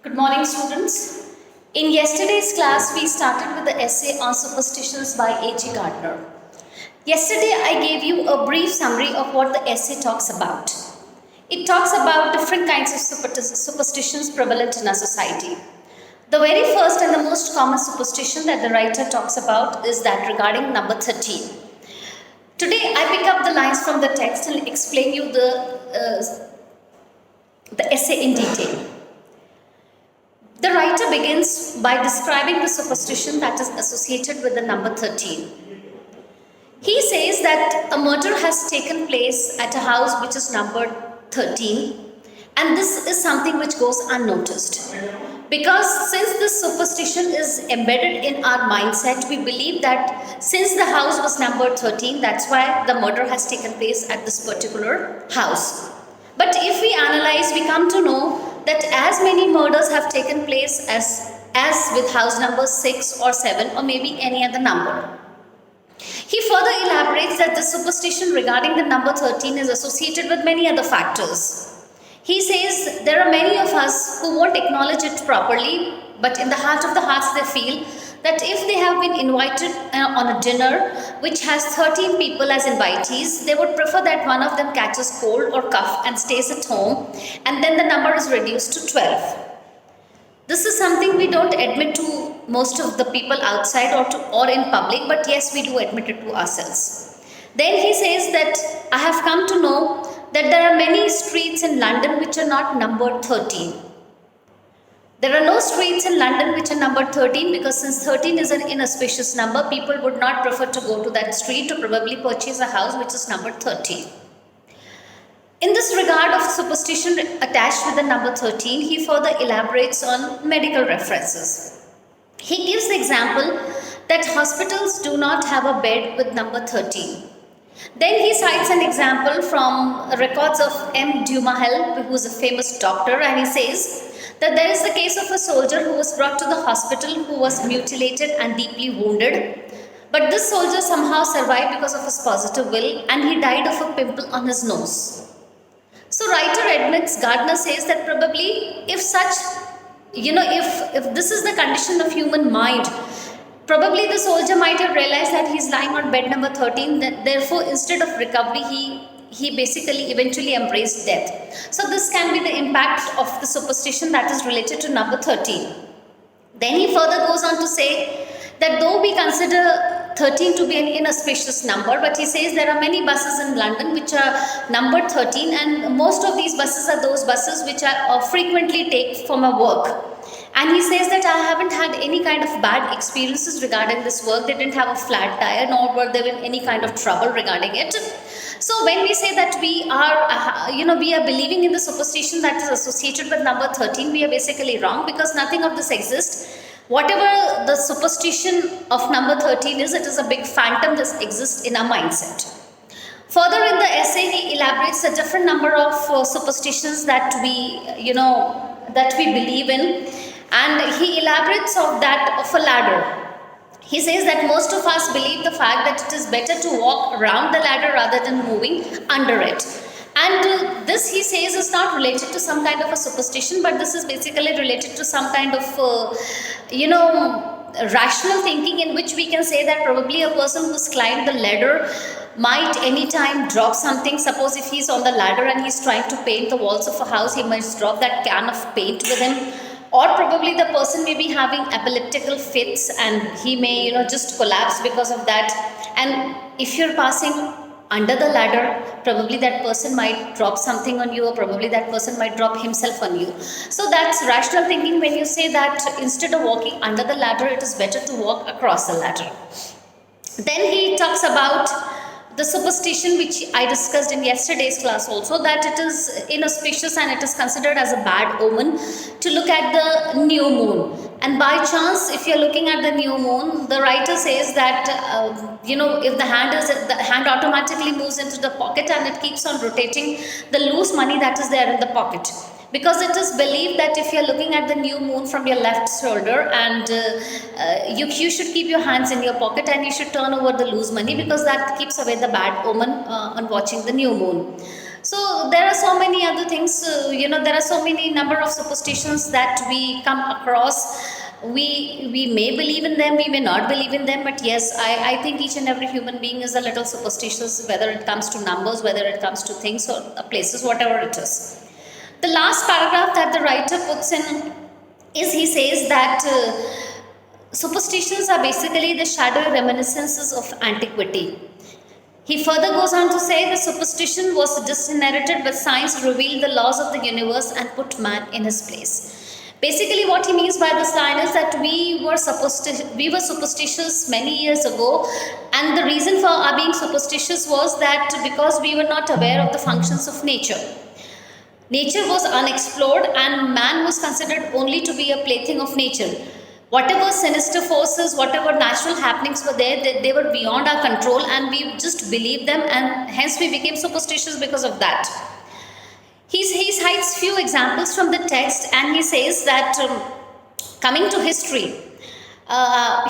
Good morning, students. In yesterday's class, we started with the essay on superstitions by A.G. Gardner. Yesterday, I gave you a brief summary of what the essay talks about. It talks about different kinds of superstitions prevalent in our society. The very first and the most common superstition that the writer talks about is that regarding number 13. Today, I pick up the lines from the text and explain you the essay in detail. The writer begins by describing the superstition that is associated with the number 13. He says that a murder has taken place at a house which is numbered 13, and this is something which goes unnoticed. Because since this superstition is embedded in our mindset, we believe that since the house was numbered 13, that's why the murder has taken place at this particular house. But if we analyze, we come to know that as many murders have taken place as with house number 6 or 7 or maybe any other number. He further elaborates that the superstition regarding the number 13 is associated with many other factors. He says there are many of us who won't acknowledge it properly, but in the heart of the hearts they feel that if they have been invited on a dinner which has 13 people as invitees, they would prefer that one of them catches cold or cough and stays at home, and then the number is reduced to 12. This is something we don't admit to most of the people outside or in public, but yes, we do admit it to ourselves. Then he says that I have come to know that there are many streets in London which are not numbered 13. There are no streets in London which are numbered 13 because since 13 is an inauspicious number, people would not prefer to go to that street to probably purchase a house which is numbered 13. In this regard of superstition attached with the number 13, he further elaborates on medical references. He gives the example that hospitals do not have a bed with number 13. Then he cites an example from records of M. Dumahel, who is a famous doctor, and he says that there is the case of a soldier who was brought to the hospital who was mutilated and deeply wounded. But this soldier somehow survived because of his positive will, and he died of a pimple on his nose. So writer admits, Gardner says that probably if this is the condition of human mind, probably the soldier might have realized that he's lying on bed number 13, that therefore instead of recovery, he basically eventually embraced death. So this can be the impact of the superstition that is related to number 13. Then he further goes on to say that though we consider 13 to be an inauspicious number, but he says there are many buses in London which are numbered 13, and most of these buses are those buses which I frequently take for my work. And he says that I haven't had any kind of bad experiences regarding this work. They didn't have a flat tire, nor were there any kind of trouble regarding it. So when we say that we are believing in the superstition that is associated with number 13, we are basically wrong, because nothing of this exists. Whatever the superstition of number 13 is, it is a big phantom that exists in our mindset. Further in the essay, he elaborates a different number of superstitions that we believe in, and he elaborates of that of a ladder. He says that most of us believe the fact that it is better to walk around the ladder rather than moving under it. And this, he says, is not related to some kind of a superstition, but this is basically related to some kind of, rational thinking, in which we can say that probably a person who's climbed the ladder might anytime drop something. Suppose if he's on the ladder and he's trying to paint the walls of a house, he might drop that can of paint with him. Or probably the person may be having epileptical fits and he may, just collapse because of that. And if you're passing under the ladder, probably that person might drop something on you, or probably that person might drop himself on you. So that's rational thinking when you say that instead of walking under the ladder, it is better to walk across the ladder. Then he talks about the superstition which I discussed in yesterday's class also, that it is inauspicious and it is considered as a bad omen to look at the new moon. And by chance, if you're looking at the new moon, the writer says that, if the hand automatically moves into the pocket and it keeps on rotating the loose money that is there in the pocket. Because it is believed that if you're looking at the new moon from your left shoulder, and you should keep your hands in your pocket and you should turn over the loose money, because that keeps away the bad omen on watching the new moon. So there are so many other things, there are so many number of superstitions that we come across. We may believe in them, we may not believe in them, but yes, I think each and every human being is a little superstitious, whether it comes to numbers, whether it comes to things or places, whatever it is. The last paragraph that the writer puts in is, he says that superstitions are basically the shadowy reminiscences of antiquity. He further goes on to say the superstition was disinherited, but science revealed the laws of the universe and put man in his place. Basically, what he means by this line is that we were superstitious many years ago, and the reason for our being superstitious was that because we were not aware of the functions of nature. Nature was unexplored, and man was considered only to be a plaything of nature. Whatever sinister forces, whatever natural happenings were there, they were beyond our control, and we just believed them, and hence we became superstitious because of that. He cites few examples from the text, and he says that coming to history,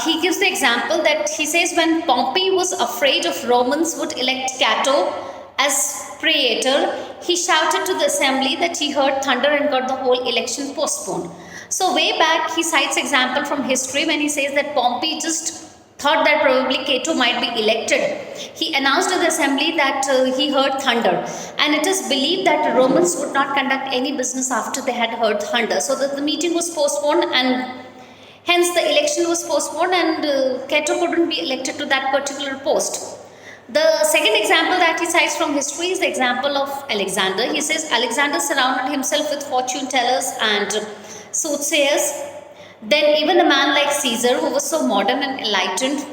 he gives the example that he says when Pompey was afraid of Romans would elect Cato as praetor, he shouted to the assembly that he heard thunder and got the whole election postponed. So way back, he cites example from history when he says that Pompey just thought that probably Cato might be elected. He announced to the assembly that he heard thunder, and it is believed that the Romans would not conduct any business after they had heard thunder. So that the meeting was postponed, and hence the election was postponed, and Cato couldn't be elected to that particular post. The second example that he cites from history is the example of Alexander. He says Alexander surrounded himself with fortune tellers and soothsayers. Then even a man like Caesar, who was so modern and enlightened,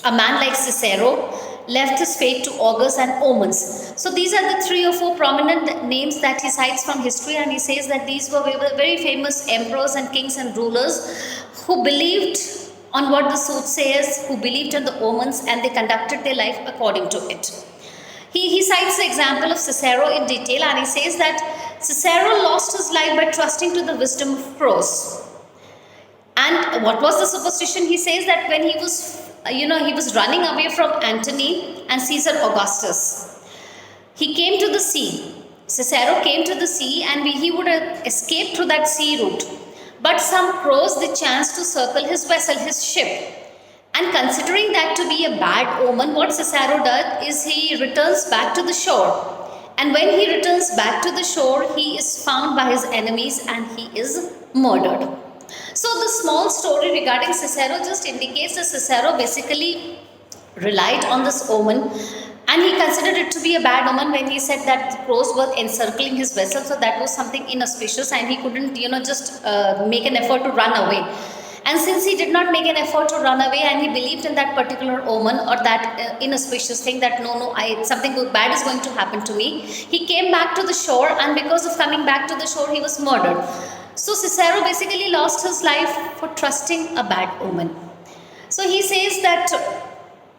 a man like Cicero, left his fate to augurs and omens. So these are the 3 or 4 prominent names that he cites from history, and he says that these were very famous emperors and kings and rulers who believed on what the soothsayers, who believed in the omens, and they conducted their life according to it. He cites the example of Cicero in detail, and he says that Cicero lost his life by trusting to the wisdom of crows. And what was the superstition? He says that when he was running away from Antony and Caesar Augustus, he came to the sea. Cicero came to the sea, and he would have escaped through that sea route. But some crows, they chanced to circle his vessel, his ship. And considering that to be a bad omen, what Cicero does is he returns back to the shore. And when he returns back to the shore, he is found by his enemies and he is murdered. So the small story regarding Cicero just indicates that Cicero basically relied on this omen, and he considered it to be a bad omen when he said that the crows were encircling his vessel. So that was something inauspicious, and he couldn't just make an effort to run away. And since he did not make an effort to run away, and he believed in that particular omen or that inauspicious thing, that something bad is going to happen to me, he came back to the shore, and because of coming back to the shore, he was murdered. So Cicero basically lost his life for trusting a bad omen. So he says that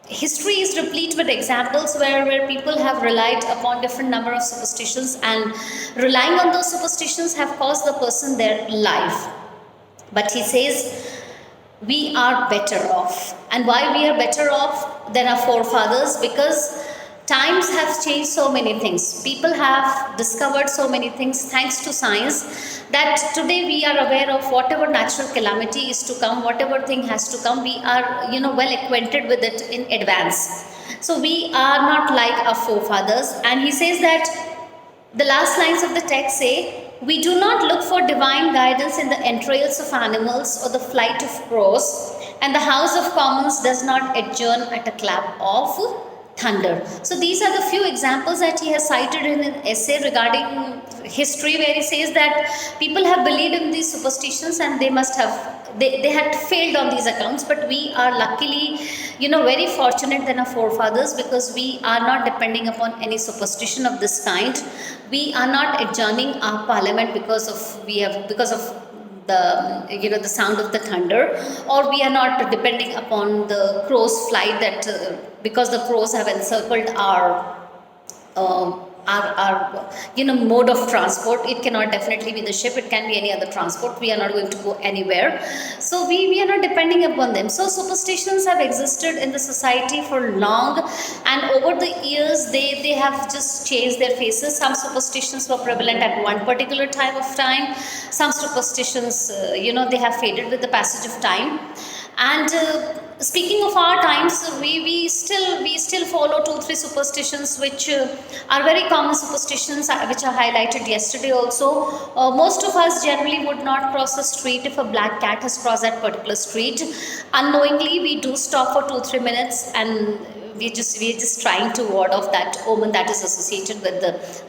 history is replete with examples where people have relied upon different number of superstitions, and relying on those superstitions have cost the person their life. But he says we are better off. And why we are better off than our forefathers? Because times have changed so many things. People have discovered so many things thanks to science, that today we are aware of whatever natural calamity is to come, whatever thing has to come, we are well acquainted with it in advance. So we are not like our forefathers. And he says that the last lines of the text say, we do not look for divine guidance in the entrails of animals or the flight of crows, and the House of Commons does not adjourn at a clap of thunder. So these are the few examples that he has cited in an essay regarding history, where he says that people have believed in these superstitions, and they had failed on these accounts. But we are luckily very fortunate than our forefathers, because we are not depending upon any superstition of this kind. We are not adjourning our parliament because of the sound of the thunder, or we are not depending upon the crow's flight, that because the crows have encircled our our mode of transport. It cannot definitely be the ship, it can be any other transport. We are not going to go anywhere, so we are not depending upon them. So superstitions have existed in the society for long, and over the years they have just changed their faces. Some superstitions were prevalent at one particular time. Some superstitions, they have faded with the passage of time. And speaking of our times, we still follow two three superstitions which are very common superstitions, which are highlighted yesterday also. Most of us generally would not cross a street if a black cat has crossed that particular street. Unknowingly, we do stop for 2-3 minutes, and we're just trying to ward off that omen that is associated with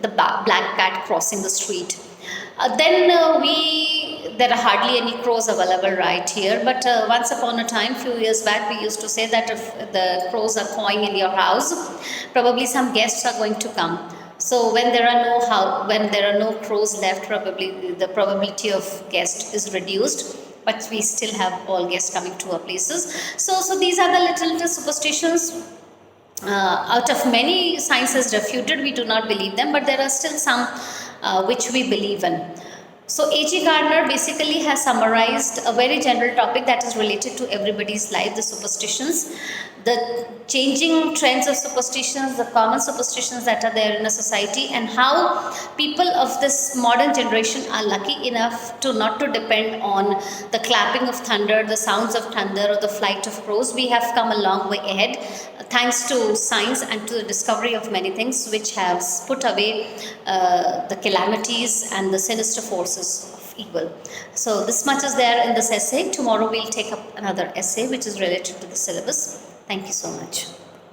the black cat crossing the street. Then there are hardly any crows available right here. But once upon a time, few years back, we used to say that if the crows are cawing in your house, probably some guests are going to come. So when there are no crows left, probably the probability of guest is reduced. But we still have all guests coming to our places. So these are the little superstitions. Out of many, science has refuted, we do not believe them, but there are still some which we believe in. So A.G. Gardner basically has summarized a very general topic that is related to everybody's life, the superstitions, the changing trends of superstitions, the common superstitions that are there in a society, and how people of this modern generation are lucky enough to not to depend on the clapping of thunder, the sounds of thunder, or the flight of crows. We have come a long way ahead, thanks to science and to the discovery of many things which have put away the calamities and the sinister forces of evil. So this much is there in this essay. Tomorrow we'll take up another essay which is related to the syllabus. Thank you so much.